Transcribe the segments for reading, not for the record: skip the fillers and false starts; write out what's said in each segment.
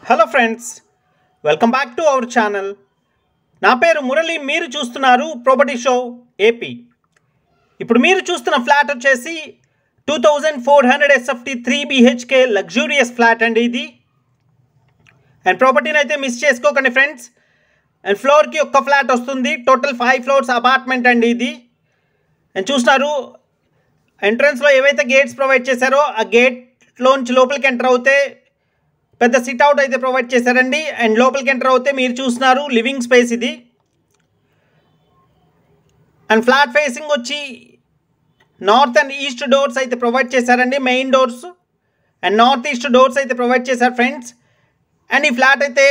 Hello friends, welcome back to our channel. నా పేరు మురళి. మీరు చూస్తున్నారు ప్రాపర్టీ షో ఏపీ. ఇప్పుడు మీరు చూస్తున్న ఫ్లాట్ వచ్చేసి 2400 SFT 3 BHK లగ్జూరియస్ ఫ్లాట్ అండి ఇది. అండ్ ప్రాపర్టీని అయితే మిస్ చేసుకోకండి ఫ్రెండ్స్. అండ్ ఫ్లోర్కి ఒక్క ఫ్లాట్ వస్తుంది. టోటల్ 5 ఫ్లోర్స్ అపార్ట్మెంట్ అండి ఇది. అండ్ చూస్తున్నారు ఎంట్రన్స్లో ఏవైతే గేట్స్ ప్రొవైడ్ చేశారో ఆ గేట్లోంచి లోపలికి ఎంటర్ అవుతే పెద్ద సిట్అవుట్ అయితే ప్రొవైడ్ చేశారండి. అండ్ లోపలికి ఎంటర్ అవుతే మీరు చూస్తున్నారు లివింగ్ స్పేస్ ఇది. అండ్ ఫ్లాట్ ఫేసింగ్ వచ్చి నార్త్ అండ్ ఈస్ట్ డోర్స్ అయితే ప్రొవైడ్ చేశారండి, main doors. And north east doors అయితే ప్రొవైడ్ చేశారు ఫ్రెండ్స్. అండ్ ఈ ఫ్లాట్ అయితే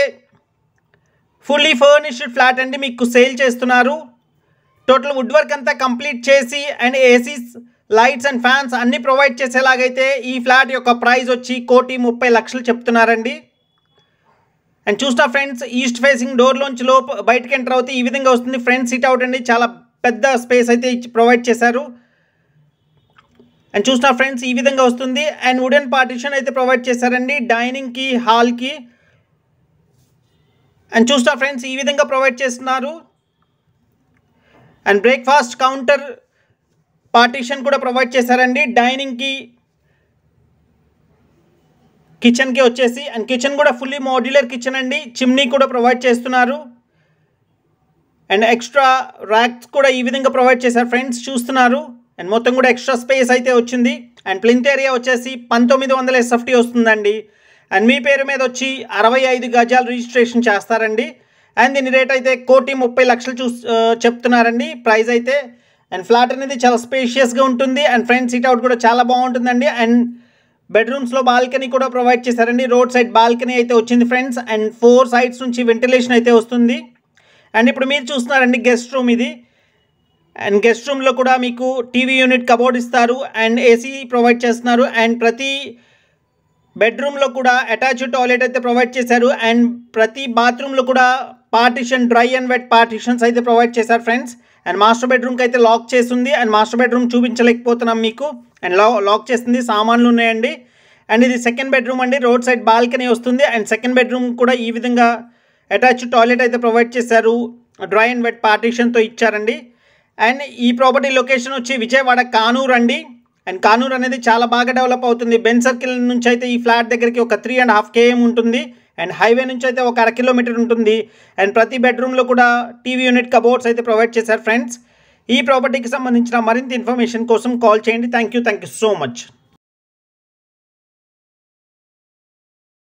ఫుల్లీ ఫర్నిష్డ్ ఫ్లాట్ అండి, మీకు సేల్ చేస్తున్నారు. టోటల్ వుడ్ వర్క్ అంతా కంప్లీట్ చేసి and ACs, lights and fans అన్నీ ప్రొవైడ్ చేసేలాగైతే ఈ ఫ్లాట్ యొక్క ప్రైస్ వచ్చి 1,30,00,000 చెప్తున్నారండి. అండ్ చూస్తా ఫ్రెండ్స్, ఈస్ట్ ఫేసింగ్ డోర్లోంచి బయటకు ఎంటర్ అవుతే ఈ విధంగా వస్తుంది. ఫ్రంట్ సిట్ అవుట్ అండి, చాలా పెద్ద స్పేస్ అయితే ప్రొవైడ్ చేశారు. అండ్ చూస్తా ఫ్రెండ్స్, ఈ విధంగా వస్తుంది. అండ్ వుడెన్ పార్టిషన్ అయితే ప్రొవైడ్ చేశారండి డైనింగ్కి, హాల్కి. అండ్ చూస్తా ఫ్రెండ్స్, ఈ విధంగా ప్రొవైడ్ చేస్తున్నారు. అండ్ బ్రేక్ఫాస్ట్ కౌంటర్ పార్టీషన్ కూడా ప్రొవైడ్ చేశారండి డైనింగ్కి, కిచెన్కి వచ్చేసి. అండ్ కిచెన్ కూడా ఫుల్లీ మోడ్యులర్ కిచెన్ అండి, చిమ్నీ కూడా ప్రొవైడ్ చేస్తున్నారు. అండ్ ఎక్స్ట్రా ర్యాక్స్ కూడా ఈ విధంగా ప్రొవైడ్ చేశారు ఫ్రెండ్స్, చూస్తున్నారు. అండ్ మొత్తం కూడా ఎక్స్ట్రా స్పేస్ అయితే వచ్చింది. అండ్ ప్లింత్ ఏరియా వచ్చేసి 1900 SFT వస్తుందండి. అండ్ మీ పేరు మీద వచ్చి 65 గజాలు రిజిస్ట్రేషన్ చేస్తారండి. అండ్ దీని రేట్ అయితే 1,30,00,000 చెప్తున్నారండి ప్రైస్ అయితే. అండ్ ఫ్లాట్ అనేది చాలా స్పేషియస్గా ఉంటుంది. అండ్ ఫ్రంట్ సిట్ అవుట్ కూడా చాలా బాగుంటుందండి. అండ్ బెడ్రూమ్స్లో బాల్కనీ కూడా ప్రొవైడ్ చేశారండి, రోడ్ సైడ్ బాల్కనీ అయితే వచ్చింది ఫ్రెండ్స్. అండ్ 4 సైడ్స్ నుంచి వెంటిలేషన్ అయితే వస్తుంది. అండ్ ఇప్పుడు మీరు చూస్తున్నారండి గెస్ట్ రూమ్ ఇది. అండ్ గెస్ట్ రూమ్లో కూడా మీకు టీవీ యూనిట్, కబోర్డ్ ఇస్తారు. అండ్ ఏసీ ప్రొవైడ్ చేస్తున్నారు. అండ్ ప్రతి బెడ్రూమ్లో కూడా అటాచ్డ్ టాయిలెట్ అయితే ప్రొవైడ్ చేశారు. అండ్ ప్రతి బాత్రూంలో కూడా partition, dry and wet partitions అయితే ప్రొవైడ్ చేశారు ఫ్రెండ్స్. అండ్ మాస్టర్ బెడ్రూమ్కి అయితే లాక్ చేస్తుంది. అండ్ మాస్టర్ బెడ్రూమ్ చూపించలేకపోతున్నాం మీకు. అండ్ లాక్ చేస్తుంది, సామాన్లు ఉన్నాయండి. అండ్ ఇది సెకండ్ బెడ్రూమ్ అండి, రోడ్ సైడ్ బాల్కనీ వస్తుంది. అండ్ సెకండ్ బెడ్రూమ్ కూడా ఈ విధంగా అటాచ్డ్ టాయిలెట్ అయితే ప్రొవైడ్ చేశారు, డ్రై అండ్ వెట్ పార్టిషన్తో ఇచ్చారండి. అండ్ ఈ ప్రాపర్టీ లొకేషన్ వచ్చి విజయవాడ కానూరు అండి. అండ్ కానూరు అనేది చాలా బాగా డెవలప్ అవుతుంది. బెన్ సర్కిల్ నుంచి అయితే ఈ ఫ్లాట్ దగ్గరికి ఒక 3.5 km ఉంటుంది. అండ్ హైవే నుంచి అయితే ఒక 1 కిలోమీటర్ ఉంటుంది. అండ్ ప్రతి బెడ్రూమ్లో కూడా టీవీ యూనిట్, కబోర్డ్స్ అయితే ప్రొవైడ్ చేశారు ఫ్రెండ్స్. ఈ ప్రాపర్టీకి సంబంధించిన మరింత ఇన్ఫర్మేషన్ కోసం కాల్ చేయండి. Thank you so much.